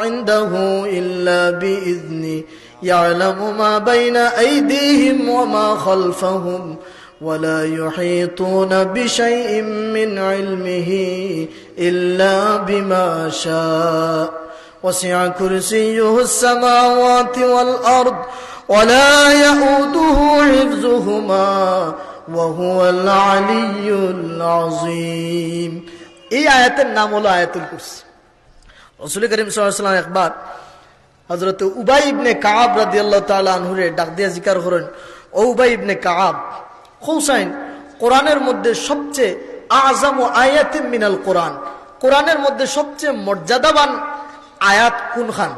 عنده إلا بإذنه يعلم ما بين أيديهم وما خلفهم ولا يحيطون بشيء من علمه إلا بما شاء وسع كرسيه السماوات والأرض ولا يؤوده حفظهما وهو العلي العظيم। এই আয়াতের নাম হলো আয়াতুল কুরসি। রাসূল করিম সাল্লাল্লাহু আলাইহি ওয়াসাল্লাম একবার হযরত উবাই ইবনে কাব রাদিয়াল্লাহু তাআলা আনহুরে ডাক দিয়ে জিকির করেন, ও উবাই ইবনে কাব, হুসাইন কোরআনের মধ্যে সবচেয়ে আযমু আয়াতিন মিনাল কোরআন, কোরআনের মধ্যে সবচেয়ে মর্যাদাবান আয়াত কোনখান?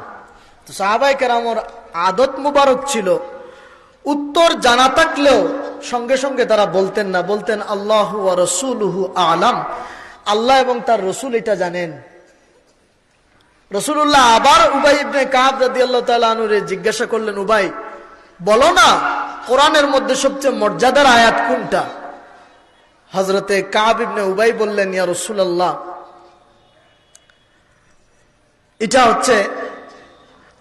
তো সাহাবায়ে কেরামের আদত মুবারক ছিল উত্তর জানা থাকলেও সঙ্গে সঙ্গে তারা বলতেন না, বলতেন আল্লাহু ওয়া রাসূলুহু আ'লাম, আল্লাহ এবং তার রসুল এটা জানেন। রাসূলুল্লাহ আবার উবাই ইবনে কাব রাদিয়াল্লাহু তাআলা আনহুরে জিজ্ঞাসা করলেন, উবাই বলো না কোরআনের মধ্যে সবচেয়ে মর্যাদার আয়াত কোনটা? হযরতে কাব ইবনে উবাই বললেন, ইয়া রাসূলুল্লাহ, এটা হচ্ছে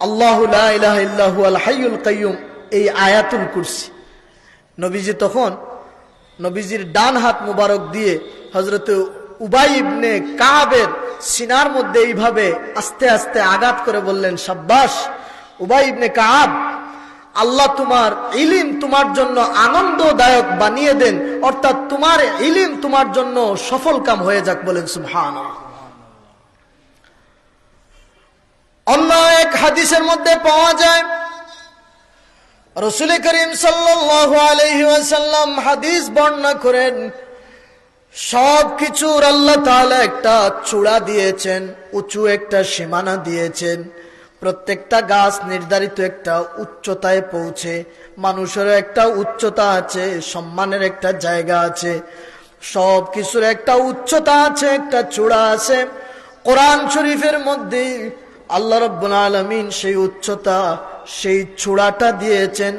আল্লাহু লা ইলাহা ইল্লা হুয়াল হাইয়ুল কাইয়্যুম, এই আয়াতুল কুরসি। নবীজি তখন নবীজির ডান হাত মুবারক দিয়ে হযরতে উবাই ইবনে কাবের সিনার মধ্যে এইভাবে আস্তে আস্তে আঘাত করে বললেন, শাব্বাশ উবাই ইবনে কাব, আল্লাহ তোমার ইলম তোমার জন্য আনন্দদায়ক বানিয়ে দেন, অর্থাৎ তোমার ইলম তোমার জন্য সফল কাম হয়ে যাক, বলেন সুবহানাল্লাহ। অন্য এক হাদিসের মধ্যে পাওয়া যায় রাসূল করিম সাল্লাল্লাহু আলাইহি ওয়াসাল্লাম হাদিস বর্ণনা করেন, সব কিছুর আল্লাহ তাআলা একটা চূড়া দিয়েছেন, উঁচু একটা সীমানা দিয়েছেন। প্রত্যেকটা গাছ নির্ধারিত একটা উচ্চতায় পৌঁছে, মানুষেরও একটা উচ্চতা আছে, সম্মানের একটা জায়গা আছে, সব কিছুর একটা উচ্চতা আছে, একটা চূড়া আছে। কোরআন শরীফের মধ্যে আল্লাহ রাব্বুল আলামিন সেই উচ্চতা, সেই চূড়াটা দিয়েছেন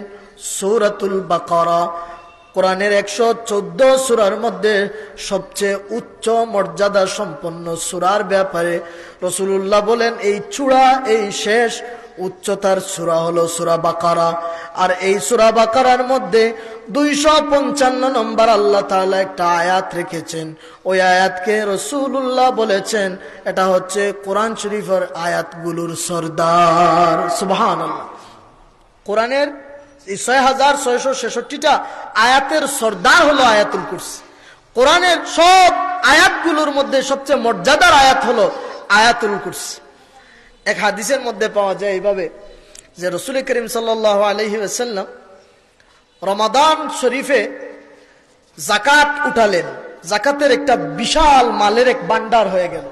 সূরাতুল বাকারা। কোরআনের 114 সূরার মধ্যে সবচেয়ে উচ্চ মর্যাদা সম্পন্ন সূরার ব্যাপারে রাসূলুল্লাহ বলেন, এই চূড়া, এই শেষ উচ্চতার সূরা হলো সূরা বাকারা। আর এই সূরা বাকারার মধ্যে 255 নম্বর আল্লাহ তাআলা একটা আয়াত রেখেছেন। ওই আয়াতকে রাসূলুল্লাহ বলেছেন এটা হচ্ছে কোরআন শরীফের আয়াতগুলোর সরদার। সুবহানাল্লাহ। কোরআনের 6666টা আয়াতের সরদার হলো আয়াতুল কুরসি। কোরআনের সব আয়াতগুলোর মধ্যে সবচেয়ে মর্যাদার আয়াত হলো আয়াতুল কুরসি। এক হাদিসের মধ্যে পাওয়া যায় এইভাবে যে রাসূল করিম সাল্লাল্লাহু আলাইহি ওয়াসাল্লাম রমাদান শরীফে যাকাত উঠালেন, যাকাতের একটা বিশাল মালের এক ভান্ডার হয়ে গেল।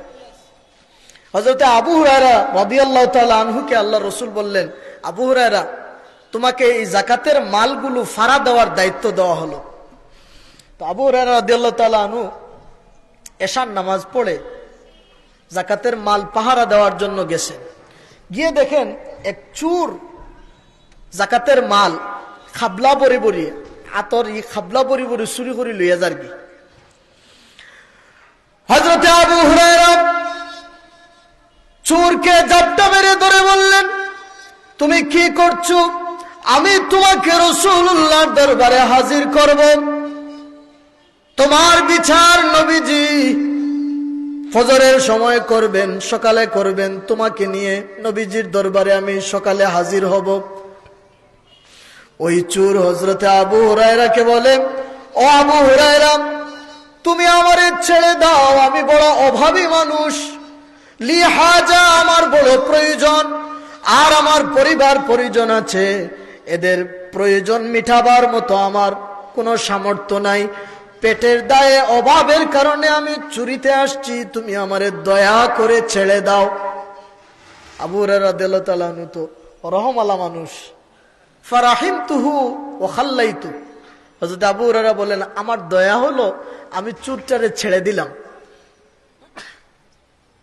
হযরত আবু হুরায়রা রাদিয়াল্লাহু তাআলা আনহুকে আল্লাহর রাসূল বললেন, আবু হুরায়রা, তোমাকে এই যাকাতের মালগুলো ফাড়া দেওয়ার দায়িত্ব দেওয়া হলো। তো আবু হুরায়রা রাদিয়াল্লাহু তাআলা আনহু এশার নামাজ পড়ে যাকাতের মাল পাহারা দেওয়ার জন্য গেছেন। গিয়ে দেখেন এক চোর যাকাতের মাল খাবলা বরি বরি আতর খাবলা বরি বরি চুরি করে লইয়া যার কি। হযরত আবু হুরায়রা চোরকে জাপটা মেরে ধরে বললেন, তুমি কি করছো? আমি তোমাকে রাসূলুল্লাহর দরবারে হাজির করব। তোমার বিচার নবীজি ফজরের সময় করবেন, সকালে করবেন, তোমাকে নিয়ে নবীজির দরবারে আমি সকালে হাজির হব। ওই চোর হযরতে আবু হুরায়রাকে বলে, ও আবু হুরায়রা, তুমি আমারে ছেড়ে দাও, আমি বড় অভাবী মানুষ, লিহাজা আমার বড় প্রয়োজন, আর আমার পরিবার পরিজন আছে, এদের প্রয়োজন মিটাবার মতো আমার কোনো সামর্থ্য নাই, পেটের দায়ে অভাবের কারণে আমি চুরিতে আসছি, তুমি আমারে দয়া করে ছেড়ে দাও। আবু হুরায়রা রাদিয়াল্লাহু তাআলা আনহু তো রহমালা মানুষ, ফারাহিমতুহু ওয়া খাল্লাইতু। হযরত আবু হুরায়রা বলেন, আমার দয়া হলো আমি চুরটারে ছেড়ে দিলাম।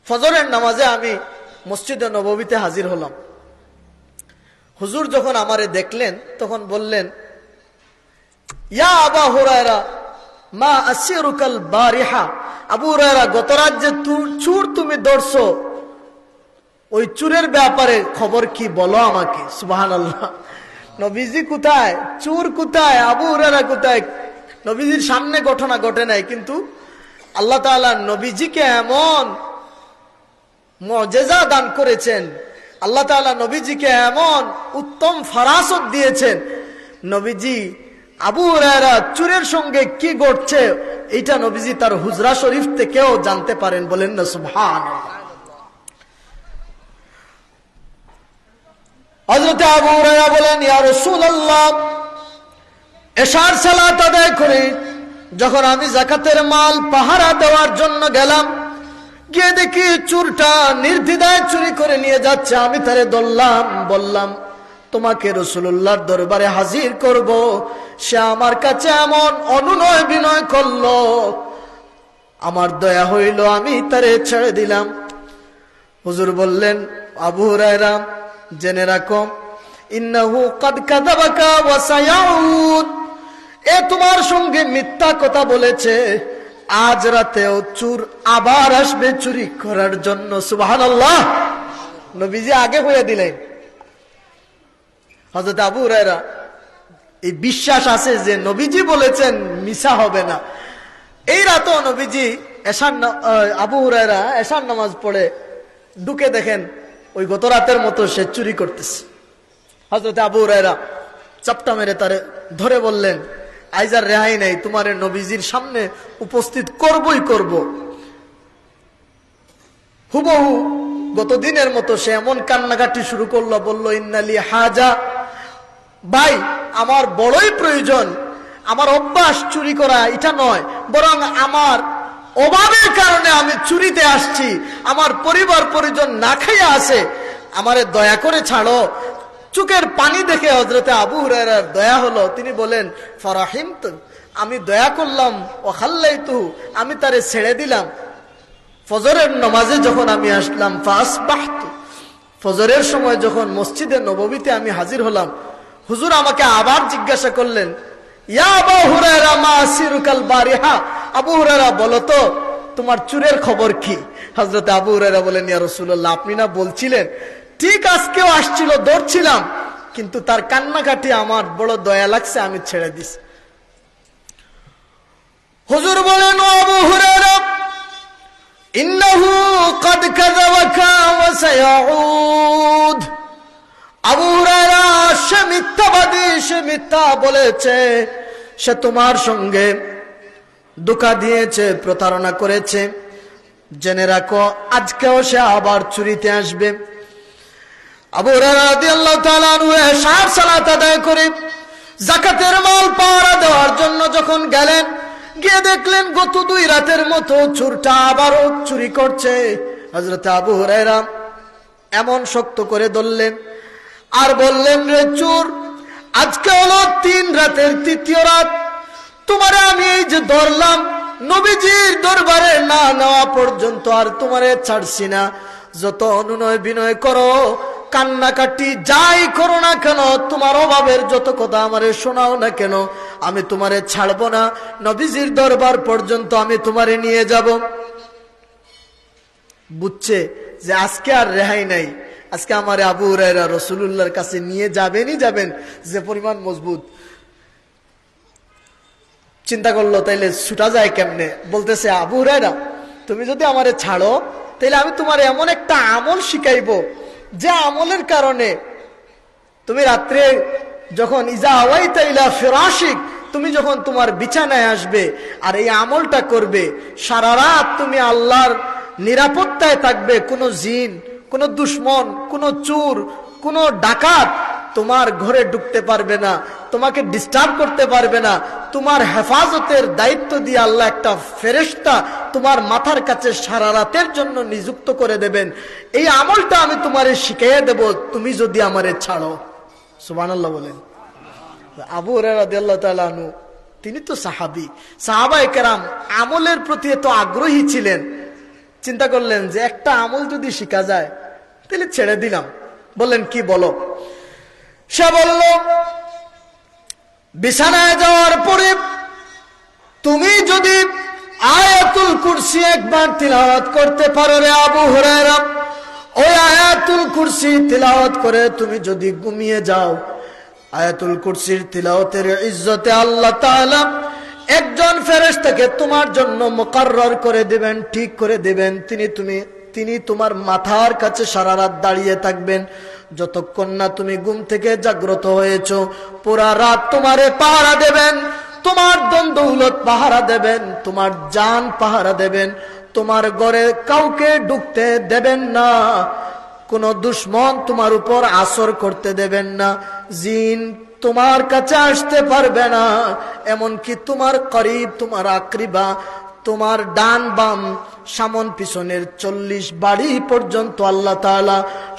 ফজরের নামাজে আমি মসজিদে নববীতে হাজির হলাম। হুজুর যখন আমারে দেখলেন তখন বললেন, ইয়া আবু হুরায়রা মা আসিরুকাল বারিহা, আবু হুরায়রা, গত রাত যে চোর তুমি ধরছো ওই চুরের ব্যাপারে খবর কি বলো আমাকে। সুবহানাল্লাহ। নবীজি কোথায়, চুর কোথায়, আবু হুরায়রা কোথায়? নবীজির সামনে ঘটনা ঘটে নাই, কিন্তু আল্লাহ তাআলা নবীজিকে এমন মুজিজা দান করেছেন, আল্লাহ তাআলা নবীজিকে এমন উত্তম ফরাসত দিয়েছেন, নবীজি আবু হুরায়রা চুরের সঙ্গে কি ঘটছে এটা নবীজি তার হুজরা শরীফ থেকেও জানতে পারেন। বলেন না সুবহানাল্লাহ। হযরত আবু হুরায়রা বলেন, ইয়া রাসূলুল্লাহ, এশার সালাত আদায় করে যখন আমি যাকাতের মাল পাহারা দেওয়ার জন্য গেলাম, গিয়ে দেখি চুরটা নির্দ্বিধায় চুরি করে নিয়ে যাচ্ছে। আমি তারে ধরলাম, বললাম তোমাকে রাসূলুল্লাহর দরবারে হাজির করব। সে আমার কাছে এমন অনুনয় বিনয় করলো, আমার দয়া হইল, আমি তারে ছেড়ে দিলাম। হুজুর বললেন, আবু হুরায়রা জেনে রাখো, ইন্নাহু ক্বাদ কাযাবাকা ওয়া সায়াউদ, এ তোমার সঙ্গে মিথ্যা কথা বলেছে, আজ রাতেও চুর আবার আসবে চুরি করার জন্য। সুবহানাল্লাহ। নবীজি আগে হয়ে দিলেন। হযরত আবু হুরায়রা এই বিশ্বাস আছে যে নবীজি বলেছেন, মিছা হবে না। এই রাতেও নবীজি আবু হুরায়রা এশার নামাজ পড়ে ঢুকে দেখেন ওই গত রাতের মতো সে চুরি করতেছে। হযরত আবু হুরায়রা চাপটা মেরে তারে ধরে বললেন, আইজার রেহাই নাই, তোমারে নবীজির সামনে উপস্থিত করবই করব। হুবহু গত দিনের মতো সে এমন কান্নাকাটি শুরু করলো, বলল, ইন্নালি হাজা, ভাই আমার বড়ই প্রয়োজন, আমার অভ্যাস চুরি করা এটা নয়, বরং আমার অভাবের কারণে আমি চুরিতে আসছি, আমার পরিবার পরিজন না খাইয়া আছে, আমারে দয়া করে ছাড়ো। চোখের পানি দেখে হযরতে আবু হুরায়রার দয়া হলো। তিনি বলেন, ফারাহিমতু, আমি দয়া করলাম, ও খাল্লাইতু, আমি তারে ছেড়ে দিলাম। ফজরের নামাজে যখন আমি আসলাম, ফাসবাহতু, ফজরের সময় যখন মসজিদে নববীতে আমি হাজির হলাম, হুজুর আমাকে আবার জিজ্ঞাসা করলেন, ইয়া আবু হুরায়রা মা সিরুকাল বারিহা, আবু হুরায়রা বলো তো তোমার চুরের খবর কি? হযরত আবু হুরায়রা বলেন, ইয়া রাসূলুল্লাহ, আপনি না বলছিলেন, ঠিক আজকেও আসছিল, দৌড়ছিলাম, কিন্তু তার কান্নাকাটি আমার বড় দয়া লাগছে, আমি ছেড়ে দিছি। হুজুর বলেন, ও আবু হুরায়রা, ইন্নাহু ক্বাদ কাযাবাকা ওয়া সায়াউদ, আবু হুরায়রা সে মিথ্যাবাদী, সে মিথ্যা বলেছে, সে তোমার সঙ্গে ধোঁকা দিয়েছে, প্রতারণা করেছে, জেনে রাখো আজকেও সে আবার চুরিতে আসবে। আবু হুরায়রা রাদিয়াল্লাহু তাআলা আনহু এশার সালাত আদায় করে যাকাতের মাল পাহারা দেওয়ার জন্য যখন গেলেন, গিয়ে দেখলেন গত 2 রাতের মতো চোরটা আবারও চুরি করছে। হযরত আবু হুরায়রা এমন শক্ত করে ধরলেন আর বললেন, রে চোর, আজকে হলো 3 রাতের 3য় রাত, তোমারে আমি এই যে ধরলাম, নবীজির দরবারে না নেওয়া পর্যন্ত আর তোমারে ছাড়ছি না। যত অনুনয় বিনয় করো, কান্নাকাটি যাই করো না কেন, তোমার অভাবের যত কথা আমারে শোনাও না কেন, আমি তোমারে ছাড়বো না, নবীজির দরবার পর্যন্ত আমি তোমারে নিয়ে যাব। বুঝছে যে আজকে আর রেহাই নাই, আজকে আমার আবু হুরায়রা রাসূলুল্লাহর কাছে নিয়ে যাবেনই যাবেন, যে পরিমাণ মজবুত। চিন্তা করলো, তাইলে ছুটা যায় কেমনে? বলতেছে, আবু হুরায়রা, তুমি যদি আমারে ছাড়ো, তাইলে আমি তোমার এমন একটা আমল শিখাইবো, যে আমলের কারণে তুমি রাত্রে যখন ইজা আওয়াইতা ইলা ফিরাশিক, তুমি যখন তোমার বিছানায় আসবে আর এই আমলটা করবে, সারা রাত তুমি আল্লাহর নিরাপত্তায় থাকবে। কোনো জিন, কোনো দুশমন, কোনো চোর, কোনো ডাকাত তোমার ঘরে ঢুকতে পারবে না, তোমাকে ডিস্টার্ব করতে পারবে না। তোমার হেফাজতের দায়িত্ব দিয়ে আল্লাহ একটা ফেরেশতা তোমার মাথার কাছে সারা রাতের জন্য নিযুক্ত করে দেবেন। এই আমলটা আমি তোমারে শিখিয়ে দেব, তুমি যদি আমারে ছাড়ো। সুবহানাল্লাহ বলেন। আবু হুরায়রা রাদিয়াল্লাহু তাআলা আনহু, তিনি তো সাহাবী, সাহাবায়ে কেরাম আমলের প্রতি এত আগ্রহী ছিলেন, চিন্তা করলেন যে একটা আমল যদি শিখা যায় তাহলে ছেড়ে দিলাম। বললেন, কি বলো? সে বলল, বিছানায় যাওয়ার পরে তুমি যদি আয়াতুল কুরসি একবার তিলাওয়াত করতে পারো রে আবু হুরায়রা, ওই আয়াতুল কুরসি তিলাওয়াত করে তুমি যদি ঘুমিয়ে যাও, আয়াতুল কুরসির তিলাওয়াতের ইজ্জতে আল্লাহ তাআলা একজন ফেরেশতাকে তোমার জন্য মুকাররর করে দিবেন, ঠিক করে দিবেন। তিনি তোমার মাথার কাছে সারা রাত দাঁড়িয়ে থাকবেন, যতক্ষণ না তুমি ঘুম থেকে জাগ্রত হয়েছো। পুরা রাত তোমারে পাহারা দেবেন, তোমার ধন দৌলত পাহারা দেবেন, তোমার জান পাহারা দেবেন। তোমার ঘরে কাউকে ঢুকতে দেবেন না, কোন দুশমন তোমার উপর আসর করতে দেবেন না, জিন তোমার কাছে আসতে পারবে না। এমনকি তোমার করিব, তোমার আকরিবা, তোমার ডান বাম সামন পিছনের 40 বাড়ি পর্যন্ত আল্লাহ তাআলা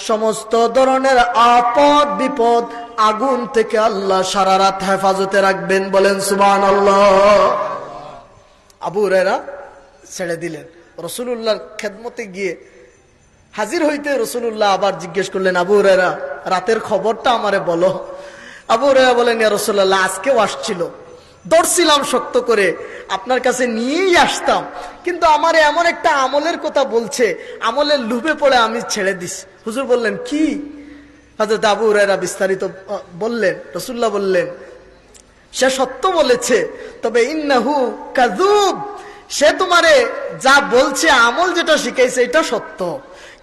সমস্ত ধরনের আপদ বিপদ আগুন থেকে আল্লাহ সারা রাত হেফাজতে রাখবেন। বলেন সুবহানাল্লাহ। আবু হুরায়রা ছেড়ে দিলেন। রাসূলুল্লাহর খেদমতে গিয়ে হাজির হইতে রাসূলুল্লাহ আবার জিজ্ঞেস করলেন, আবু হুরায়রা রাতের খবরটা আমারে বলো। আবু হুরায়রা বলেন, ইয়া রাসূলুল্লাহ আজকেও আসছিল, দৌড়ছিলাম শক্ত করে, আপনার কাছে নিয়েই আসতাম, কিন্তু আমার এমন একটা আমলের কথা বলছে, আমলের লোভে পড়ে আমি ছেড়ে দিস। হুজুর বললেন, কি? হযরত আবু হুরায়রা বিস্তারিত বললেন। রাসূলুল্লাহ বললেন, সে সত্য বলেছে, তবে ইন্নাহু কাযুব, সে তোমারে যা বলছে আমল যেটা শিখাইছে এটা সত্য,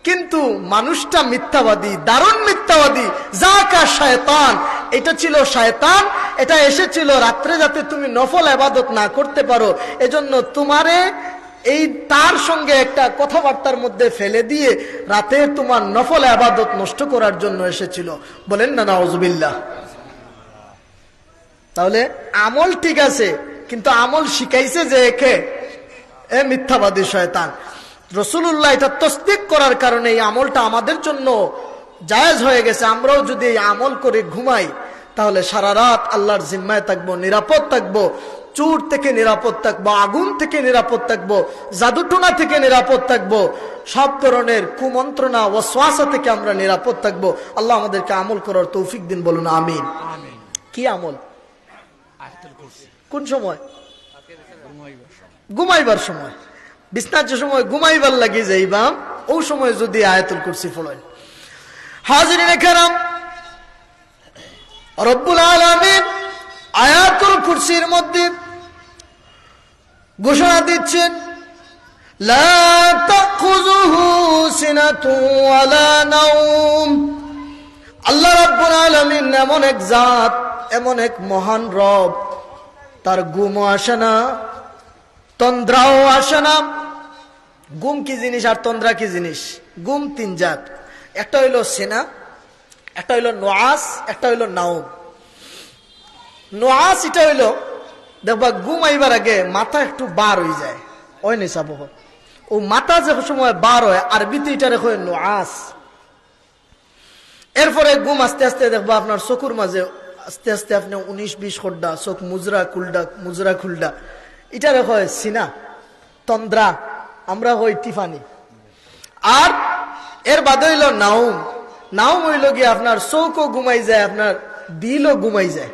কিন্তু মানুষটা মিথ্যাবাদী, দারুণ মিথ্যাবাদী। যাকা শয়তান, এটা ছিল শয়তান, এটা এসেছিল রাত্রে যাতে তুমি নফল ইবাদত না করতে পারো, এজন্য তোমারে এই তার সঙ্গে একটা কথাবার্তার মধ্যে ফেলে দিয়ে রাতে তোমার নফল ইবাদত নষ্ট করার জন্য এসেছিল। বলেন না নাউজুবিল্লাহ। তাহলে আমল ঠিক আছে, কিন্তু আমল শিখাইছে যে একে মিথ্যাবাদী শয়তান। রাসূলুল্লাহ এটা তাসদীক করার কারণে এই আমলটা আমাদের জন্য জায়েজ হয়ে গেছে। আমরাও যদি এই আমল করে ঘুমাই তাহলে সারা রাত আল্লাহর জিম্মায় থাকবো, নিরাপদ থাকবো, চোর থেকে নিরাপদ থাকবো, আগুন থেকে নিরাপদ থাকবো, জাদুটোনা থেকে নিরাপদ থাকবো, সব ধরনের কুমন্ত্রণা ওয়াসওয়াসা থেকে আমরা নিরাপদ থাকবো। আল্লাহ আমাদেরকে আমল করার তৌফিক দিন, বলুন আমিন। কি আমল? কোন সময়? ঘুমাইবার সময়। বিছনার যে সময় ঘুমাইবার লাগি যাইবাম, ওই সময় যদি আয়াতুল কুরসি পড়েন। হাজিরিন কেরাম, রব্বুল আলামিন আয়াতুল কুরসির মধ্যে ঘোষণা দিচ্ছেন, লা তাখুযুহু সিনাতুন ওয়ালা নাওম। আল্লাহ রাব্বুল আলামিন এমন এক জাত, এমন এক মহান রব, তার ঘুমও আসে না, তন্দ্রাও আসে না। ঘুম কি জিনিস আর তন্দ্রা কি জিনিস? ঘুম তিন জাত, একটা হইল সেনা, একটা হইল নোয়াস, একটা হইল নাওম। নোয়াস এটা হইল দেখবা ঘুম আইবার আগে মাথা একটু বার হয়ে যায়, ওই নিসাব ও মাথা যে সময় বার হয়, আরবিতে এটা রেখে নোয়াস। এরপরে ঘুম আস্তে আস্তে দেখবা আপনার চকুর মাঝে আস্তে আস্তে আপনি 19-20 খোড্ডা চোখ মুজরা খুলডা, এটা রেখে সিনা, তন্দ্রা, আমরা হই টিফানি। আর এর বাদে হইল নাউম। নাউম হইল গিয়ে আপনার চৌকও ঘুমাই যায়, আপনার দিলও ঘুমাই যায়।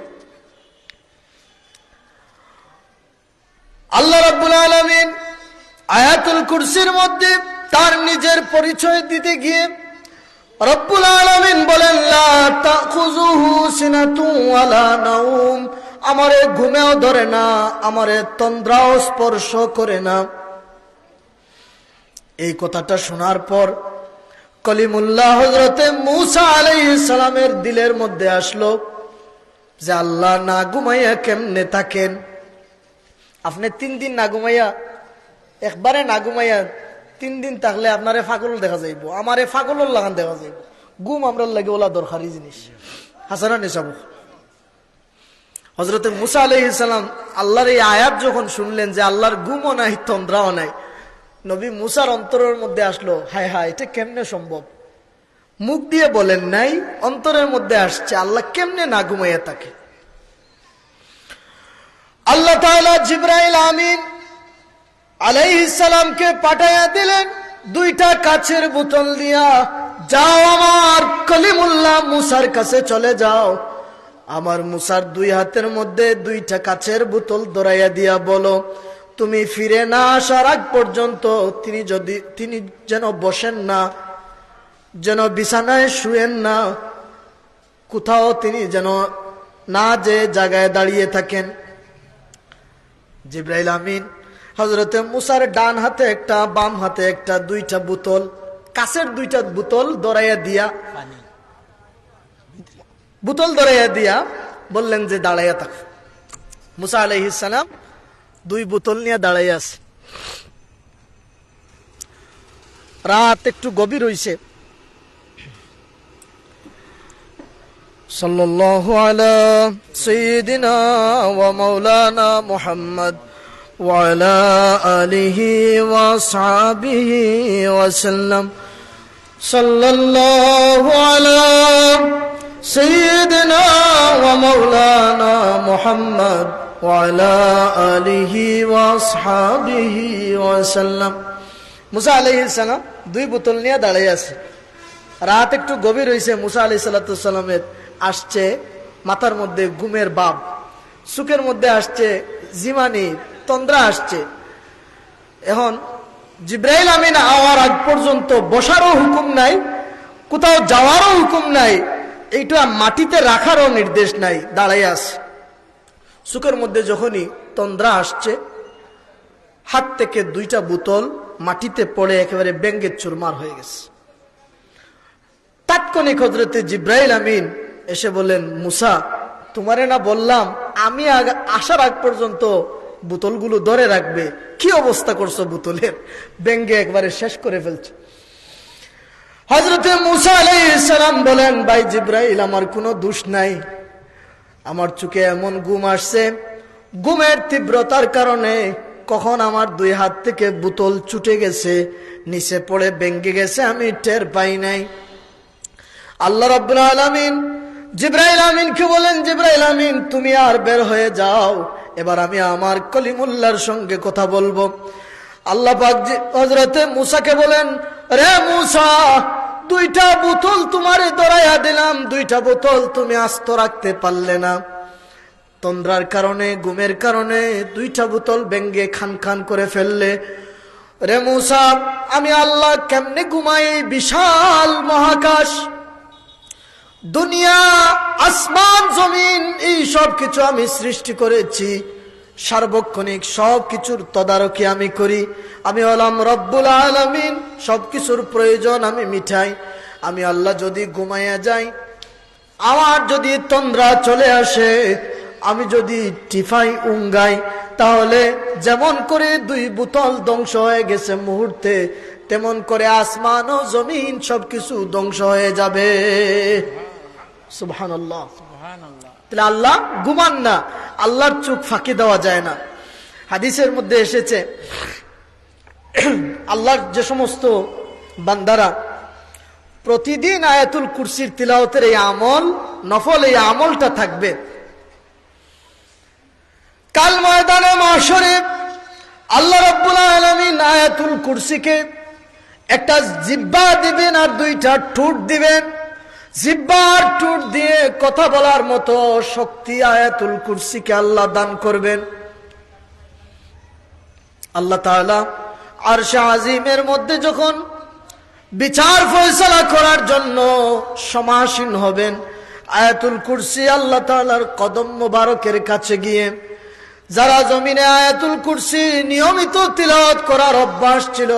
আল্লাহ রাব্বুল আলামিন আয়াতুল কুরসির মধ্যে তার নিজের পরিচয় দিতে গিয়ে রব্বুল আলামিন বলেন, লা তাখুযুহু সিনাতুন ওয়ালা নাওম, আমারে ঘুমেও ধরে না, আমারে তন্দ্রাও স্পর্শ করে না। এই কথাটা শোনার পর কলিমুল্লাহ হযরতে মূসা আলাইহিস সালামের দিলের মধ্যে আসলো যে আল্লাহ না ঘুমাইয়া কেমনে থাকেন? আপনি 3 দিন না ঘুমাইয়া, একবারে না ঘুমাইয়া 3 দিন থাকলে আপনারে পাগল দেখা যাইব, আমারে পাগলের লাগান দেখা যাইব। ঘুম আমরার লাগে ওলা দরকারি জিনিস। হাসানা নিসাব হযরতে মূসা আলাইহিস সালাম আল্লাহর এই আয়াত যখন শুনলেন যে আল্লাহর ঘুমও নাই তন্দ্রাও নাই, নবী মূসার অন্তরের মধ্যে আসলো, হায় হায় এটা কেমনে সম্ভব? মুখ দিয়ে বলেন নাই, অন্তরের মধ্যে আসছে আল্লাহ কেমনে না ঘুমাইয়া থাকে। আল্লাহ তাআলা জিবরাইল আমিন আলাইহিস সালামকে পাঠাইয়া দিলেন 2টা কাচের বোতল দিয়া, যাও আমার কলিমুল্লাহ মূসার কাছে চলে যাও, আমার মূসার 2 হাতের মধ্যে 2টা কাচের বোতল ধরাইয়া দিয়া বলো, তুমি ফিরে না আসার আগ পর্যন্ত তিনি যেন বসেন না, যেন বিছানায় শুয়েন না, কোথাও তিনি যেন না যে জায়গায় দাঁড়িয়ে থাকেন। জিবরাইল আমিন হযরতে মুসার ডান হাতে একটা, বাম হাতে একটা, দুইটা বোতল, কাঁচের দুইটা বোতল ধরাইয়া দিয়া বললেন যে দাঁড়াইয়া থাক। মুসা আলাইহিস সালাম দুই বোতল নিয়ে দাঁড়াইয়া আছে। রাত একটু গভীর হইছে। সাল্লাল্লাহু আলা সাইয়্যিদিনা ওয়া মাওলানা মুহাম্মদ ওয়া আলা আলিহি ওয়া আসহাবিহি ওয়া সাল্লাম। সাল্লাল্লাহু আলা সাইয়্যিদিনা ওয়া মাওলানা মুহাম্মদ ওয়া আলা আলিহি ওয়া আসহাবিহি ওয়া সাল্লাম। মুসা আলাইহিস সালাম দুই বোতল নিয়ে দাঁড়িয়ে আছে। রাত একটু গভীর হয়েছে। মুসা আলাইহিস সালামের আসছে মাথার মধ্যে ঘুমের ভাব, চোখের মধ্যে আসছে জিমানি, তন্দ্রা আসছে। এখন জিবরাইল আমিন আওয়ার আগ পর্যন্ত বসারও হুকুম নাই, কোথাও যাওয়ারও হুকুম নাই, এইটা মাটিতে রাখারও নির্দেশ নাই, দাঁড়াইয়া আছে। চোখের মধ্যে যখনই তন্দ্রা আসছে, হাত থেকে দুইটা বোতল মাটিতে পড়ে একেবারে ব্যঙ্গের চুরমার হয়ে গেছে। তাৎক্ষণিক হযরতে জিবরাইল আমিন এসে বলেন, মুসা, তোমারে না বললাম আমি আসার আগ পর্যন্ত বোতলগুলো ধরে রাখবে, কি অবস্থা করছো বোতলের, ব্যঙ্গে একবারে শেষ করে ফেলছো। হযরতে মুসা আলাইহিস সালাম বলেন, ভাই জিবরাইল, আমার কোনো দোষ নাই, আমার চোখে এমন ঘুম আসছে, ঘুমের তীব্রতার কারণে কখন আমার দুই হাত থেকে বোতল ছুটে গেছে, নিচে পড়ে ভেঙে গেছে, আমি টের পাই নাই। আল্লাহ রাব্বুল আলামিন জিবরাইল আমিনকে বলেন, জিবরাইল আমিন তুমি আর বের হয়ে যাও, এবার আমি আমার কলিমুল্লাহর সঙ্গে কথা বলবো। আল্লাহ পাক হযরতে মুসাকে বলেন, রে মুসা, দুইটা বোতল তোমারে ধরাইয়া দিলাম, দুইটা বোতল তুমি আস্ত রাখতে পারলে না, তন্দ্রার কারণে, ঘুমের কারণে দুইটা বোতল ভেঙ্গে খান খান করে ফেললে। রে মুসা, আমি আল্লাহ কেমনে ঘুমাই? বিশাল মহাকাশ, দুনিয়া, আসমান, জমিন, এই সব কিছু আমি সৃষ্টি করেছি, সার্বক্ষণিক সব কিছুর তদারকি আমি করি, আমি হলাম রব্বুল আলামিন, সবকিছুর প্রয়োজন আমি মিটাই। আমি আল্লাহ যদি ঘুমাইয়া যাই, আমার যদি তন্দ্রা চলে আসে, আমি যদি টিফাই উঙ্গাই, তাহলে যেমন করে দুই বোতল ধ্বংস হয়ে গেছে মুহূর্তে, তেমন করে আসমান ও জমিন সবকিছু ধ্বংস হয়ে যাবে। সুবহানাল্লাহ। তাহলে আল্লাহ ঘুমান না, আল্লাহর চোখ ফাঁকি দেওয়া যায় না। হাদিসের মধ্যে এসেছে, আল্লাহর যে সমস্ত বান্দারা প্রতিদিন আয়াতুল কুরসির তিলাওয়াতের এই আমল, নফল এই আমলটা থাকবে, কাল ময়দানে মাশরে আল্লাহ রাব্বুল আলামিন আয়াতুল কুরসিকে একটা জিহ্বা দিবেন আর দুইটা ঠোঁট দিবেন। জিহ্বা আর ঠোঁট দিয়ে কথা বলার মতো শক্তি আয়াতুল কুরসিকে আল্লাহ দান করবেন। আল্লাহ তাআলা আরশে আজিমের মধ্যে যখন বিচার ফয়সালা করার জন্য সমাসীন হবেন, আয়াতুল কুরসি আল্লাহ তাআলার কদম মোবারকের কাছে গিয়ে, যারা জমিনে আয়াতুল কুরসি নিয়মিত তিলাওয়াত করার অভ্যাস ছিল,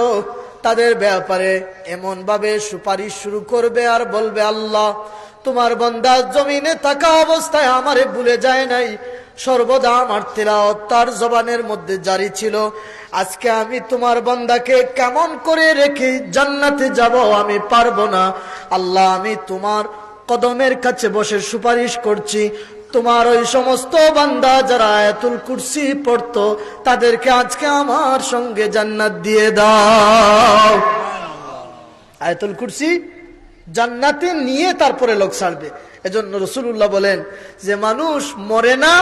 তাদের ব্যাপারে এমন ভাবে সুপারিশ শুরু করবে আর বলবে, আল্লাহ, তোমার বান্দা জমিনে থাকা অবস্থায় আমারে ভুলে যায় নাই, সর্বদা আমার তিলাওয়াত তার জবানের মধ্যে জারি ছিল। আজকে আমি তোমার বান্দাকে কেমন করে রেখে জান্নাতে যাব আমি পারবো না। আল্লাহ, আমি তোমার কদমের কাছে বসে সুপারিশ করছি, তোমার ওই সমস্ত বান্দা যারা আয়াতুল কুরসি পড়তো, তাদেরকে আজকে আমার সঙ্গে জান্নাত দিয়ে দাও। আয়াতুল কুরসি জান্নাতে নিয়ে তারপরে লোক ছাড়বে। এজন্য রাসূলুল্লাহ বলেন যে মানুষ মরে না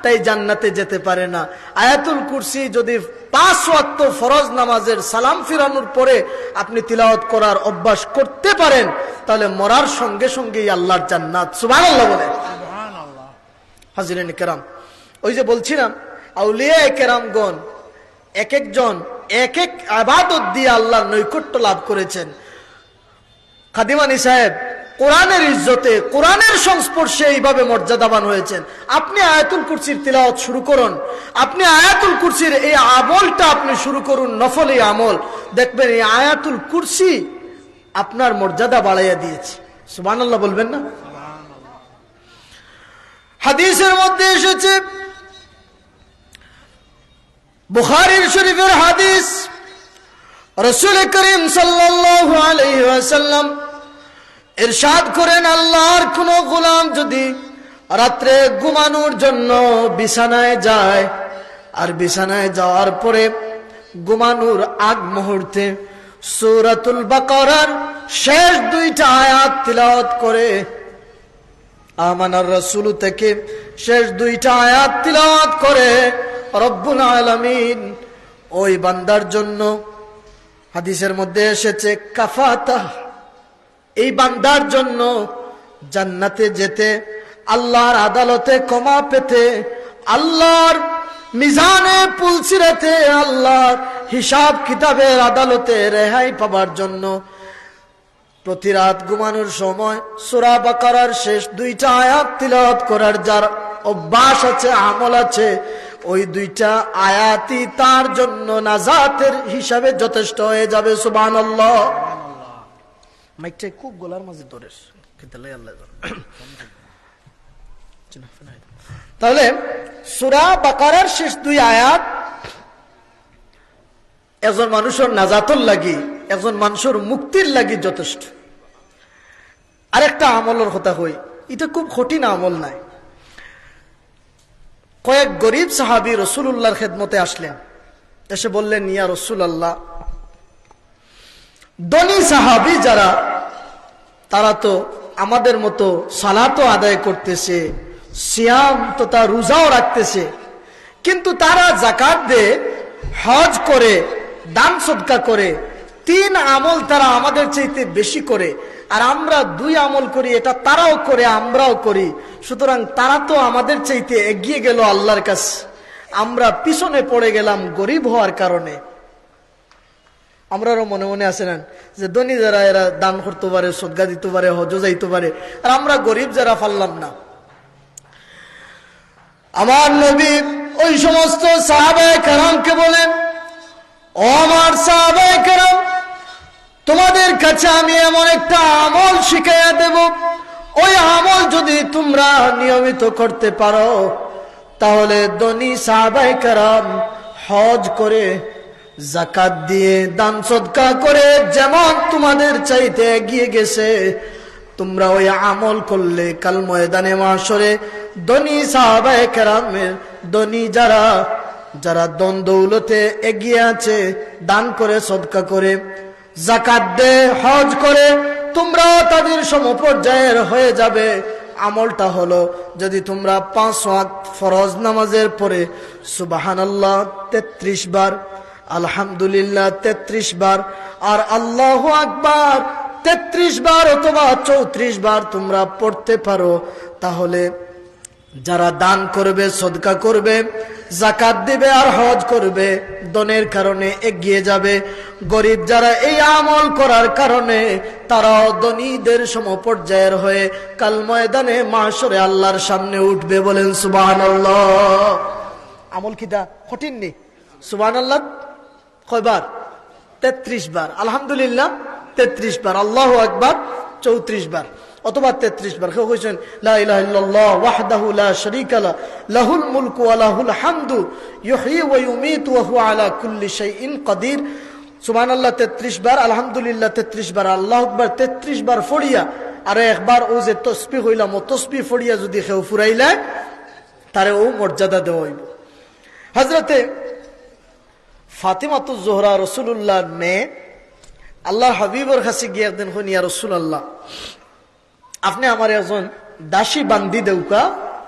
তাই জান্নাতে যেতে পারে না। আয়াতুল কুরসি যদি 5 ওয়াক্ত ফরজ নামাজের সালাম ফিরানোর পরে আপনি তিলাওয়াত করার অভ্যাস করতে পারেন, তাহলে মরার সঙ্গে সঙ্গেই আল্লাহর জান্নাত। সুবহানাল্লাহ বলেন। হাজিরিন কেরাম, ওই যে বলছিলাম আউলিয়া কেরামগণ এক একজন এক এক ইবাদত দিয়ে আল্লাহর নৈকট্য লাভ করেছেন। খাদিমানি সাহেব কোরআনের ইজ্জতে, কোরআনের সংস্পর্শে এইভাবে মর্যাদাবান হয়েছেন। আপনি আয়াতুল কুরসির তিলাওয়াত শুরু করুন, আপনি আয়াতুল কুরসির এই আমলটা আপনি শুরু করুন, নফল এই আমল, দেখবেন এই আয়াতুল কুরসি আপনার মর্যাদা বাড়াইয়া দিয়েছে। সুবহানাল্লাহ বলবেন না? হাদিসের মধ্যে এসেছে, বুখারীর শরীফের হাদিস, রাসূল করিম সাল্লাল্লাহু আলাইহি ওয়াসাল্লাম ইরশাদ করেন, আল্লাহর কোন গোলাম যদি রাত্রে ঘুমানোর জন্য বিছানায় যায়, আর বিছানায় যাওয়ার পরে ঘুমানোর আগ মুহূর্তে সূরাতুল বাকারার শেষ 2টা আয়াত তিলাওয়াত করে, আমানার রাসূল থেকে শেষ 2টা আয়াত তিলাওয়াত করে, রব্বুল আলামিন ওই বান্দার জন্য, হাদিসের মধ্যে এসেছে, কাফাতা, এই বান্দার জন্য জান্নাতে যেতে, আল্লাহর আদালতে ক্ষমা পেতে, আল্লাহর মিজানে পুলসিরাতে, আল্লাহর হিসাব কিতাবের আদালতে রেহাই পাবার জন্য প্রতি রাত ঘুমানোর সময় সূরা বাকারার শেষ 2টা আয়াত তিলাওয়াত করার যার অভ্যাস আছে, আমল আছে, ওই 2টা আয়াতই তার জন্য নাজাতের হিসাবে যথেষ্ট হয়ে যাবে। সুবহানাল্লাহ। মাইকটা খুব গলার মাঝে ধরে, তাহলে সূরা বাকারার শেষ 2 আয়াত একজন মানুষের নাজাতর লাগি, একজন মানুষের মুক্তির লাগি যথেষ্ট। আরেকটা আমলের কথা হই, এটা খুব কঠিন আমল নাই। কয়েক গরিব সাহাবী রাসূলুল্লাহর খেদমতে আসলেন, এসে বললেন, ইয়া রাসূলুল্লাহ, ধনী সাহাবী যারা, তারা তো আমাদের মতো সালাতও আদায় করতেছে, সিয়াম তথা রোজাও রাখতেছে, কিন্তু তারা যাকাত দেয়, হজ করে, দান সদকা করে, 3 আমল তারা আমাদের চাইতে বেশি করে, আর আমরা 2 আমল করি, এটা তারাও করে আমরাও করি, সুতরাং তারা তো আমাদের চাইতে এগিয়ে গেল আল্লাহর কাছে, আমরা পিছনে পড়ে গেলাম গরিব হওয়ার কারণে। আমরাও মনে মনে আছেন যে ধনী যারা এরা দান করতে পারে, সদকা দিতে পারে, হজ যাইতে পারে, আর আমরা গরিব যারা পারলাম না। আমার নবী ওই সমস্ত সাহাবায়ে কেরামকে বলেন, ও আমার সাহাবায়ে কেরাম, তোমাদের কাছে আমি এমন একটা আমল শিখাইয়া দেব, ওই আমল যদি তোমরা নিয়মিত করতে পারো, তাহলে ধনী সাহাবায়ে কেরাম হজ করে, যাকাত দিয়ে, দান সদকা করে যেমন তোমাদের চাইতে এগিয়ে গেছে, তোমরা ওই আমল করলে কাল ময়দানে মাশরে ধনী সাহাবায়ে কেরামের, ধনী যারা যারা দন দৌলতে এগিয়ে আছে, দান করে, সদকা করে, যাকাত দেয়, হজ করে, তোমরাও তাদের সমপর্যায়ের হয়ে যাবে। আমলটা হলো, যদি তোমরা 5 ওয়াক্ত ফরজ নামাজের পরে সুবহানাল্লাহ 33 বার, আলহামদুলিল্লাহ 33 বার, আর আল্লাহু আকবার 33 বার অথবা 34 বার তোমরা পড়তে পারো, তাহলে যারা দান করবে, সদকা করবে, যাকাত দিবে আর হজ করবে, দনের কারণে এগিয়ে যাবে। গরিব যারা এই আমল করার কারণে তারাও ধনীদের সমপর্যায়ের হয়ে কাল ময়দানে মাশরে আল্লাহর সামনে উঠবে। বলেন সুবহানাল্লাহ। আমল কিটা কঠিন নেই। সুবহানাল্লাহ কয়বার? 33 বার। আলহামদুলিল্লাহ 33 বার। আল্লাহু আকবার 34 বার অথবা 33 বার। কেউ কইছেন লা ইলাহা ইল্লাল্লাহ ওয়াহদাহু লা শারীকা লা লাহুল মুলকু ওয়া লাহুল হামদু ইউহয়ী ওয়া ইউমীতু ওয়া হুয়া আলা কুল্লি শাইইন কাদির। সুবহানাল্লাহ 33 বার, আলহামদুলিল্লাহ 33 বার, আল্লাহু আকবার 33 বার ফড়িয়া আর একবার ও যে তাসবিহ হইলাম, ও তাসবিহ ফড়িয়া যদি কেউ ফুরাইলে তারে ও মর্যাদা দেওয়া হইব। হযরতে ফাতিমাতুজ জোহরা রাসূলুল্লাহর মেয়ে আল্লাহর হাবিবের কাছে গিয়ে একদিন কইন, ইয়া রাসূলুল্লাহ, আপনি আমার একজন দাসী বান্দি দেউকা,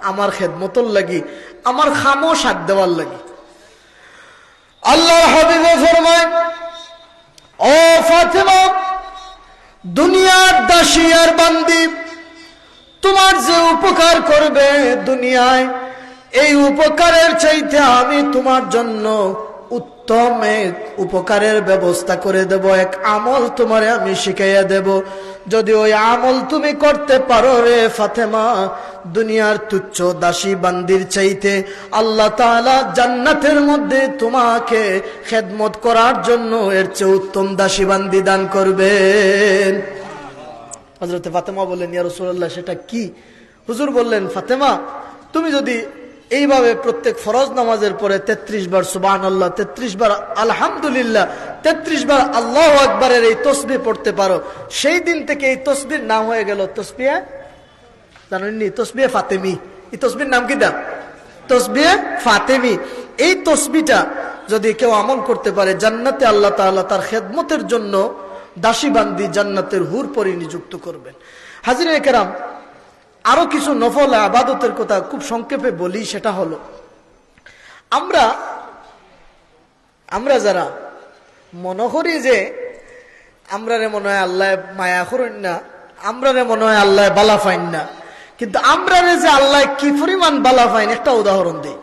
আমার খেদমতর লাগি, আমার খামোশ হাত দেওয়ার লাগি। আল্লাহর হাবিব ফরমায়, ও ফাতিমা, দুনিয়ার দাসী আর বান্দি তোমার যে উপকার করবে দুনিয়ায়, এই উপকারের চাইতে আমি তোমার জন্য উত্তম এক উপকারের ব্যবস্থা করে দেব, এক আমল তোমারে আমি শিখাইয়া দেব। যদি ওই আমল তুমি করতে পারো রে ফাতেমা, দুনিয়ার তুচ্ছ দাসী বান্দির চাইতে আল্লাহ তাআলা জান্নাতের মধ্যে তোমাকে খেদমত করার জন্য এর চেয়ে উত্তম দাসী বান্দি দান করবেন। হযরত ফাতেমা বললেন, ইয়া রাসূলুল্লাহ, সেটা কি? হুজুর বললেন, ফাতেমা, তুমি যদি এইভাবে প্রত্যেক ফরজ নামাজের পরে 33 বার সুবহানাল্লাহ, 33 বার আলহামদুলিল্লাহ, 33 বার আল্লাহু আকবারের এই তসবিহ পড়তে পারো, সেই দিন থেকে এই তসবিহর নাম হয়ে গেল তসবিহ, জানেননি, তসবিহ ফাতেমি। এই তসবিহর নাম কি? তসবিহ ফাতেমি। এই তসবিহটা যদি কেউ আমল করতে পারে, জান্নাতে আল্লাহ তাআলা তার খেদমতের জন্য দাসী বান্দি জান্নাতের হুর পরি নিযুক্ত করবেন। হাজিরে কেরাম, আরো কিছু নফল ইবাদতের কথা খুব সংক্ষেপে বলি। সেটা হলো, আমরা যারা মনে করি যে আমরা রে মনে হয় আল্লাহ মায়া করেন না, আমরা রে মনে হয় আল্লাহ বালা ফাইন না, কিন্তু আমরা রে যে আল্লাহ কি পরিমাণ বালা ফাইন, একটা উদাহরণ দিই।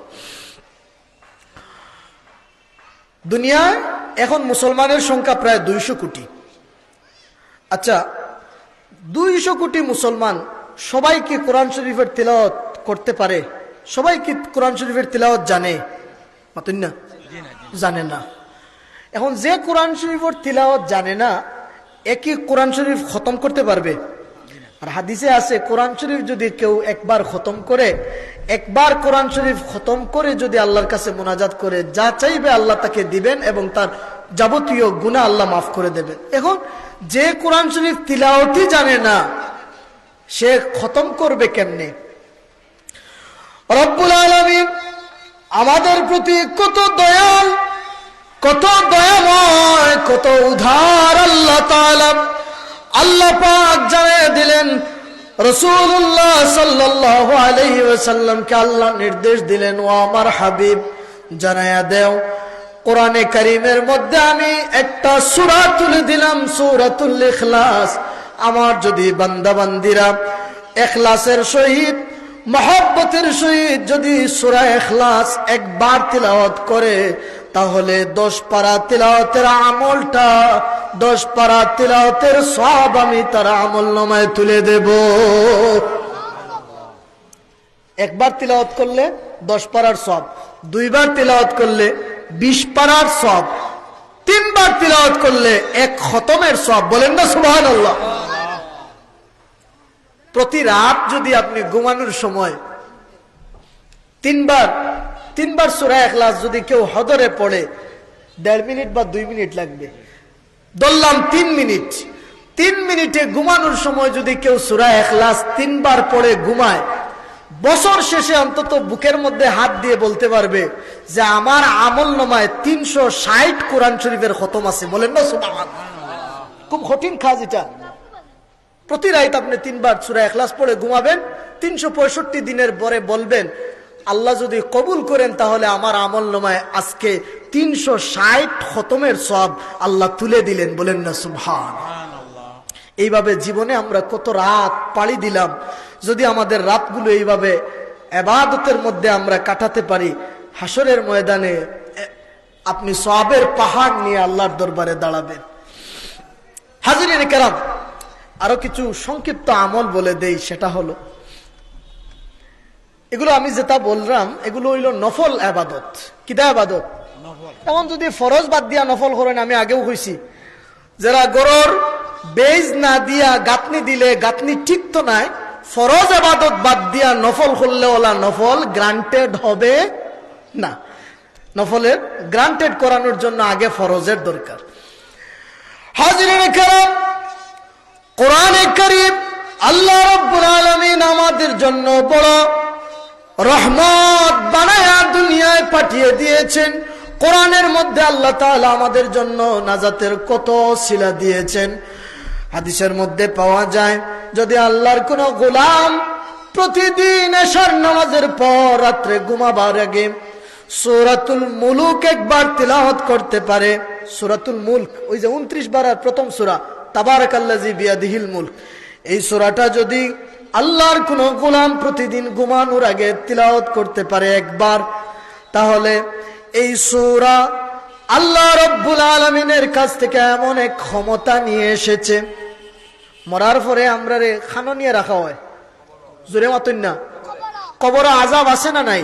দুনিয়ায় এখন মুসলমানের সংখ্যা প্রায় 200 কোটি। আচ্ছা, 200 কোটি মুসলমান সবাই কি কোরআন শরীফের তিলাওয়াত করতে পারে? সবাই কি কোরআন শরীফের তিলাওয়াত জানে? মাতুন না, জানে না। এখন যে কোরআন শরীফের তিলাওয়াত জানে না, একই কোরআন শরীফ খতম করতে পারবে? আর হাদিসে আছে, কোরআন শরীফ যদি কেউ একবার খতম করে, একবার কোরআন শরীফ খতম করে যদি আল্লাহর কাছে মোনাজাত করে, যা চাইবে আল্লাহ তাকে দিবেন এবং তার যাবতীয় গুনাহ আল্লাহ মাফ করে দেবেন। এখন যে কোরআন শরীফ তিলাওয়াতই জানে না, সে খতম করবে কেমনে? রব্বুল আলামিন আমাদের প্রতি কত দয়াল, কত দয়াময়, কত উদার আল্লাহ তাআলা। আল্লাহ পাক জানিয়ে দিলেন, রাসূলুল্লাহ সাল্লাল্লাহু আলাইহি ওয়াসাল্লামকে আল্লাহ নির্দেশ দিলেন, ও আমার হাবিব, জানায়া দেও, কোরআনে কারীমের মধ্যে আমি একটা সূরা তুলে দিলাম, সূরাতুল ইখলাস। আমার যদি বান্দা বান্দিরা ইখলাসের সহিত, মহব্বতের সহিত যদি সূরা ইখলাস একবার তিলাওয়াত করে, তাহলে 10 পারা তিলাওয়াতের আমলটা, 10 পারা তিলাওয়াতের সওয়াব আমি তার আমলনামায় তুলে দেব। একবার তিলাওয়াত করলে 10 পারার সওয়াব, 2 বার তিলাওয়াত করলে 20 পারার সওয়াব, 3 বার তিলাওয়াত করলে 1 খতমের সওয়াব। বলেন না সুবহানাল্লাহ। প্রতি রাত যদি আপনি ঘুমানোর সময় 3 বার সূরা ইখলাস যদি কেউ হদরে পড়ে, 1.5 মিনিট বা 2 মিনিট লাগবে, ধরলাম 3 মিনিট। 3 মিনিটে ঘুমানোর সময় যদি কেউ সূরা ইখলাস 3 বার পড়ে ঘুমায়, বছর শেষে অন্তত বুকের মধ্যে হাত দিয়ে বলতে পারবে যে আমার আমলনামায় 360 কোরআন শরীফের খতম আছে। বলেন না সুবহানাল্লাহ। খুব কঠিন কাজ এটা। প্রতি রাত আপনি 3 বার সূরা ইখলাস পড়ে ঘুমাবেন, 365 দিনের পরে বলবেন, আল্লাহ যদি কবুল করেন তাহলে আমার আমলনামায় আজকে 360 খতমের সওয়াব আল্লাহ তুলে দিলেন। বলেন না সুবহানাল্লাহ। এইভাবে জীবনে আমরা কত রাত পাড়ি দিলাম। যদি আমাদের রাতগুলো এইভাবে ইবাদতের মধ্যে আমরা কাটাতে পারি, হাসরের ময়দানে আপনি সওয়াবের পাহাড় নিয়ে আল্লাহর দরবারে দাঁড়াবেন। হাজিরিন কেরাম, আরো কিছু সংক্ষিপ্ত আমল বলে দেই। সেটা হলো, এগুলো আমি যেটা বললাম এগুলো হইল নফল ইবাদত। কিতা ইবাদত? এখন যদি ফরজ বাদ দিয়া নফল করেন, আমি আগেও কইছি, যারা গরুর বেজ না দিয়া গাতনি দিলে গাতনি ঠিক তো নাই, ফরজ ইবাদত বাদ দিয়া নফল করলে ওলা নফল গ্রান্টেড হবে না। নফলের গ্রান্টেড করানোর জন্য আগে ফরজের দরকার। হাজিরিন কেরাম, কোরআনে কারীম আল্লাহ রাব্বুল আলামিন আমাদের জন্য বড় রহমত বানায়া দুনিয়ায় পাঠিয়ে দিয়েছেন। কোরআনের মধ্যে আল্লাহ তাআলা আমাদের জন্য নাজাতের কত ওসিলা দিয়েছেন। হাদিসের মধ্যে পাওয়া যায়, যদি আল্লাহর কোন গোলাম প্রতিদিন এশার নামাজের পর রাত্রে ঘুমাবার আগে সূরাতুল মুলক একবার তিলাওয়াত করতে পারে, সূরাতুল মুলক, ওই যে 29 বারের প্রথম সূরা, তাবারাকাল্লাযী বিয়াদিহিল মুলক, এই সূরাটা যদি আল্লাহর কোন গোলাম প্রতিদিন ঘুমানোর আগে তিলাওয়াত করতে পারে একবার, তাহলে এই সূরা আল্লাহ রব্বুল আলামিনের কাছ থেকে এমন এক ক্ষমতা নিয়ে এসেছে, মরার পরে আমরা রে খানো নিয়ে রাখা হয়, জোরে মতন না, কবর আযাব আছে না নাই?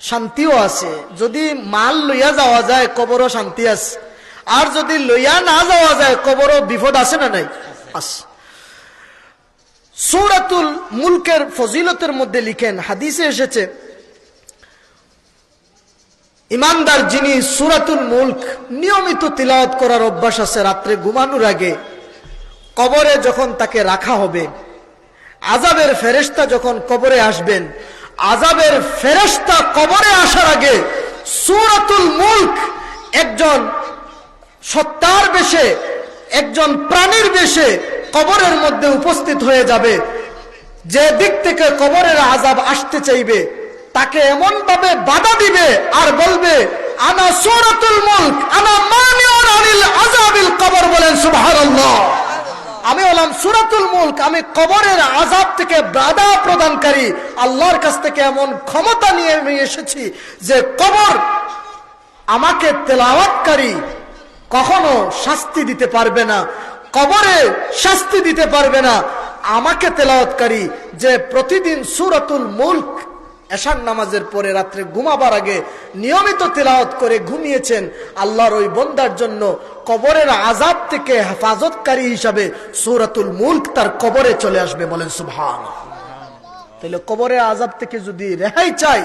শান্তিও আছে। যদি মাল লইয়া যাওয়া যায় কবরও শান্তি আছে, আর যদি লইয়া না যাওয়া যায় কবরও বিপদ আছে না নাই? আছে। সূরাতুল মুলকের ফজিলতের মধ্যে লিখেন, হাদিসে এসেছে, ইমানদার যিনি সূরাতুল মুলক নিয়মিত তিলাওয়াত করার অভ্যাস আছে, রাত্রে ঘুমানোর আগে কবরে যখন তাকে রাখা হবে, আযাবের ফেরেশতা যখন কবরে আসবেন, আযাবের ফেরেশতা কবরে আসার আগে সূরাতুল মুলক একজন সত্তার বেশে, একজন প্রাণীর বেশে কবরের মধ্যে উপস্থিত হয়ে যাবে। যে দিক থেকে কবরের আযাব আসতে চাইবে তাকে এমন ভাবে বাধা দিবে আর বলবে, আনা সূরাতুল মুলক আনা মানিউন আনিল আযাবিল কবর। বলেন সুবহানাল্লাহ। আমি হলাম সূরাতুল মুলক, আমি কবরের আযাব থেকে বাধা প্রদানকারী। আল্লাহর কাছ থেকে এমন ক্ষমতা নিয়ে আমি এসেছি যে কবর আমাকে তেলাওয়াতকারী কখনো শাস্তি দিতে পারবে না, কবরে শাস্তি দিতে পারবে না। আমাকে তেলাওয়াতকারী যে প্রতিদিন সূরাতুল মুলক এশার নামাজের পরে রাত্রে ঘুমাবার আগে নিয়মিত তিলাওয়াত করে ঘুমিয়েছেন, আল্লাহর ওই বান্দার জন্য কবরের আযাব থেকে হেফাজতকারী হিসাবে সূরাতুল মুলক তার কবরে চলে আসবে। বলেন সুবহানাল্লাহ। তাহলে কবরের আযাব থেকে যদি রেহাই চাই,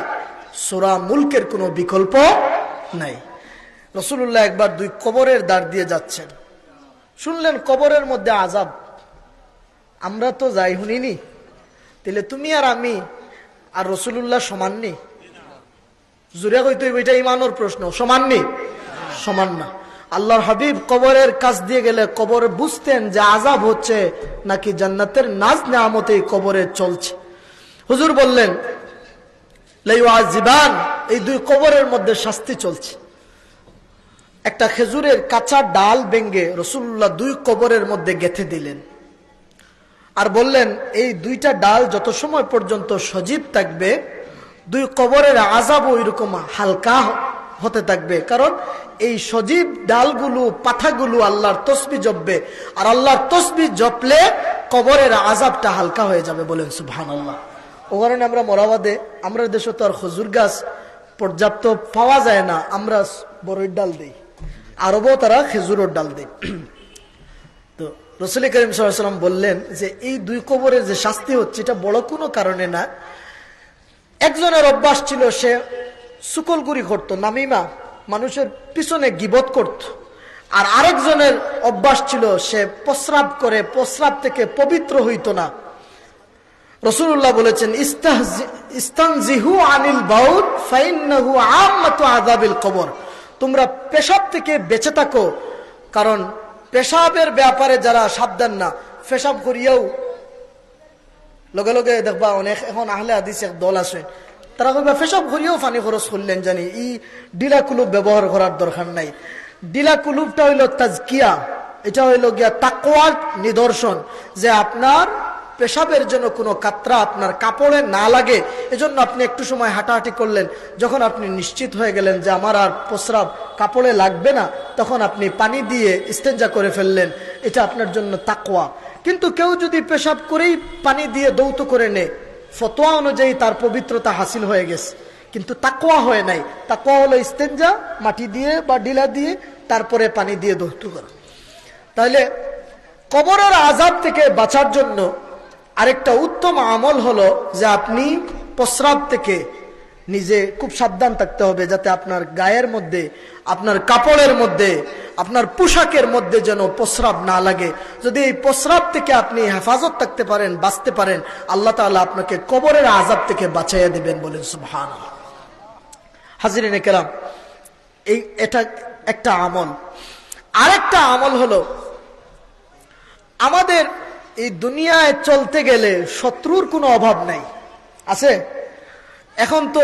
সূরা মুলকের কোনো বিকল্প নাই। রাসূলুল্লাহ একবার দুই কবরের দ্বার দিয়ে যাচ্ছেন, শুনলেন কবরের মধ্যে আযাব। আমরা তো যাই শুনিনি, তাহলে তুমি আর আমি আর রাসূলুল্লাহ সমান নি? জুড়ে কইতে এটা ইমানের প্রশ্ন, সমান নি? সমান না। আল্লাহর হাবিব কবরের কাছ দিয়ে গেলে কবর বুঝতেন যে আযাব হচ্ছে নাকি জান্নাতের নাজ নিয়ামত এই কবরে চলছে। হুজুর বললেন, লাইউআযিবান, এই দুই কবরের মধ্যে শাস্তি চলছে। একটা খেজুরের কাঁচা ডাল ভেঙে রাসূলুল্লাহ দুই কবরের মধ্যে গেঁথে দিলেন আর বললেন, এই দুইটা ডাল যত সময় পর্যন্ত সজীব থাকবে দুই কবরের আযাবও এরকম হালকা হতে থাকবে, কারণ এই সজীব ডালগুলো পাতাগুলো আল্লাহর তসবিহ জপবে, আর আল্লাহর তসবিহ জপলে কবরের আযাবটা হালকা হয়ে যাবে। বলেন সুবহানাল্লাহ। ও কারণে আমরা মরাবাদে, আমরা দেশে তো আর খেজুর গাছ পর্যাপ্ত পাওয়া যায় না, আমরা বড়ই ডাল দিই, আরবও তারা খেজুরের ডাল দেয়। তো রাসূল করিম সাল্লাল্লাহু আলাইহি ওয়াসাল্লাম বললেন যে এই দুই কবরের যে শাস্তি হচ্ছে এটা বড় কোনো কারণে না। একজনের অভ্যাস ছিল, সে সুকলগুরি করত, নামিমা, মানুষের পিছনে গীবত করত। আর আরেকজনের অভ্যাস ছিল, সে প্রস্রাব করে, প্রস্রাব থেকে পবিত্র হইত না। রাসূলুল্লাহ বলেছেন, ইস্তানজিহু আনিল বাউল ফাইন্নাহু আম্মাতু আযাবিল কবর। তোমরা পেশাব থেকে বেঁচে থাকো, কারণ পেশাবের ব্যাপারে যারা সাবধান না, পেশাব করিয়াও লগে লগে দেখবা অনেক এখন আহলে হাদিস এক দল আছে, তারা কইবা পেশাব করিয়াও পানি খরচ করলেন, জানি ই ডিলা কুলুপ ব্যবহার করার দরকার নাই। ডিলা কুলুপটা হইল তাজকিয়া, এটা হইল গিয়া তাকওয়ার নিদর্শন, যে আপনার পেশাবের জন্য কোনো কাতরা আপনার কাপড়ে না লাগে, এজন্য আপনি একটু সময় হাঁটাহাঁটি করলেন, যখন আপনি নিশ্চিত হয়ে গেলেন যে আমার আর প্রস্রাব কাপড়ে লাগবে না, তখন আপনি পানি দিয়ে ইস্তেঞ্জা করে ফেললেন, এটা আপনার জন্য তাকওয়া। কিন্তু কেউ যদি পেশাব করেই পানি দিয়ে দৌত করে নেয়, ফতোয়া অনুযায়ী তার পবিত্রতা হাসিল হয়ে গেছে, কিন্তু তাকওয়া হয় নাই। তাকওয়া হলো ইস্তেঞ্জা মাটি দিয়ে বা ডিলা দিয়ে তারপরে পানি দিয়ে দৌত করা। তাহলে কবরের আযাব থেকে বাঁচার জন্য আরেকটা উত্তম আমল হলো যে আপনি প্রস্রাব থেকে নিজে খুব সাবধান থাকতে হবে, যাতে আপনার গায়ের মধ্যে, আপনার কাপড়ের মধ্যে, আপনার পোশাকের মধ্যে যেন প্রস্রাব না লাগে। যদি এই প্রস্রাব থেকে আপনি হেফাজত থাকতে পারেন, বাঁচতে পারেন, আল্লাহ তাআলা আপনাকে কবরের আযাব থেকে বাঁচাইয়া দিবেন। বলেন সুবহানাল্লাহ। হাজিরিনে কেরাম, এটা একটা আমল। আরেকটা আমল হলো, আমাদের এই দুনিয়ায় চলতে গেলে শত্রুর কোনো অভাব নাই, আছে? এখন তো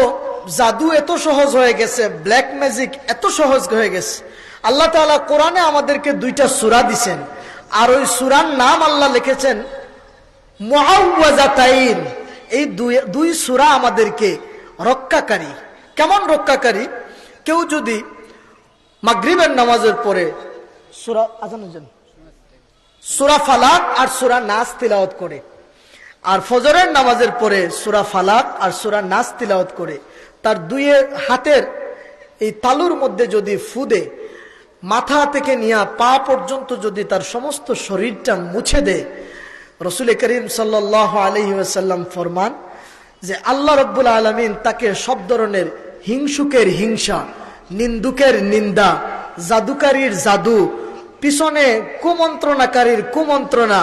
জাদু এত সহজ হয়ে গেছে, ব্ল্যাক ম্যাজিক এত সহজ হয়ে গেছে। আল্লাহ তাআলা কোরআনে আমাদেরকে দুইটা সূরা দিছেন, আর ওই সূরার নাম আল্লাহ লিখেছেন মুআউযাতাইন। এই দুই সূরা আমাদেরকে রক্ষাকারী। কেমন রক্ষাকারী? কেউ যদি মাগরিবের নামাজের পরে সূরা ফালাক আর সূরা নাস তিলাওয়াত করে, আর ফজরের নামাজের পরে সূরা ফালাক আর সূরা নাস তিলাওয়াত করে, তার দুইয়ের হাতের এই তালুর মধ্যে যদি ফুদে মাথা থেকে নিয়ে পা পর্যন্ত যদি তার সমস্ত শরীরটা মুছে দেয়, রাসূল করিম সাল্লাল্লাহু আলাইহি ওয়াসাল্লাম ফরমান যে আল্লাহ রাব্বুল আলামিন তাকে সব ধরনের হিংসুকের হিংসা, নিন্দুকের নিন্দা, জাদুকারীর জাদু, পিছনে কুমন্ত্রণাকারীর কুমন্ত্রণা,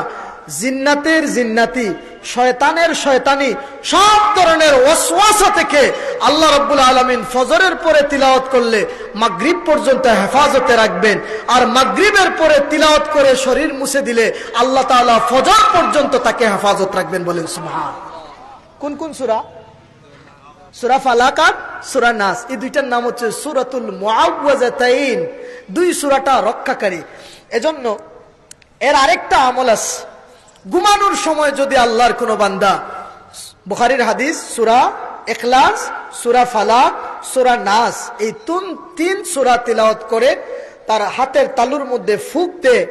জিন্নাতের জিন্নাতি, শয়তানের শয়তানি, সব ধরনের ওয়াসওয়াসা থেকে আল্লাহ রাব্বুল আলামিন ফজরের পরে তিলাওয়াত করলে মাগরিব পর্যন্ত হেফাজতে রাখবেন। আর মাগরিবের পরে তিলাওয়াত করে শরীর মুছে দিলে আল্লাহ তাআলা ফজর পর্যন্ত তাকে হেফাজত রাখবেন। বলেন সুবহান। কোন কোন সূরা? সূরা ফালাক আর সূরা নাস, এই দুইটার নাম হচ্ছে সূরাতুল মুআউযাতাইন, দুই সূরাটা রক্ষাকারী। এজন্য এর আরেকটা আমল আছে, ঘুমানোর সময় যদি আল্লাহর কোন বান্দা বুখারীর হাদিস সূরা ইখলাস, সূরা ফালাক, সূরা নাস এই তিন সূরা তিলাওয়াত করে তার হাতের তালুর মধ্যে ফুঁক দেয়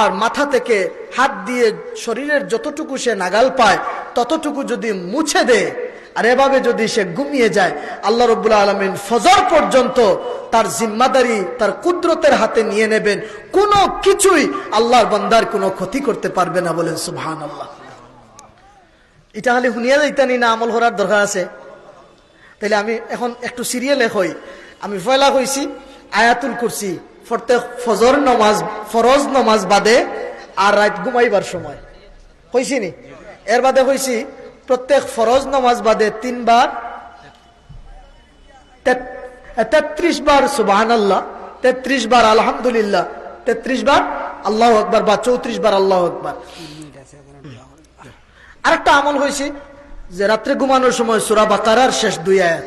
আর মাথা থেকে হাত দিয়ে শরীরের যতটুকু সে নাগাল পায় ততটুকু যদি মুছে দেয় আর এভাবে যদি সে ঘুমিয়ে যায়, আল্লাহ রাব্বুল আলামিন ফজর পর্যন্ত তার জিম্মাদারি তার কুদরতের হাতে নিয়ে নেবেন। কোনো কিছুই আল্লাহর বান্দার কোনো ক্ষতি করতে পারবে না। বলেন সুবহানাল্লাহ। এটা হলে শুনিয়া যাইতানি না আমল করার দরকার আছে? তাইলে আমি এখন একটু সিরিয়ালে হই। আমি পয়লা হইছি আয়াতুল কুরসি প্রত্যেক ফজর নামাজ, ফরজ নামাজ বাদে আর রাত ঘুমাইবার সময় হইছি নি। এর বাদে হইছি প্রত্যেক ফরজ নামাজ বাদে 3 বার 33 বার সুবহানাল্লাহ, 33 বার আলহামদুলিল্লাহ, 33 বার আল্লাহু আকবার বা 34 বার আল্লাহু আকবার। আরেকটা আমল হয়েছে যে রাত্রে ঘুমানোর সময় সূরা বাকারার শেষ 2 আয়াত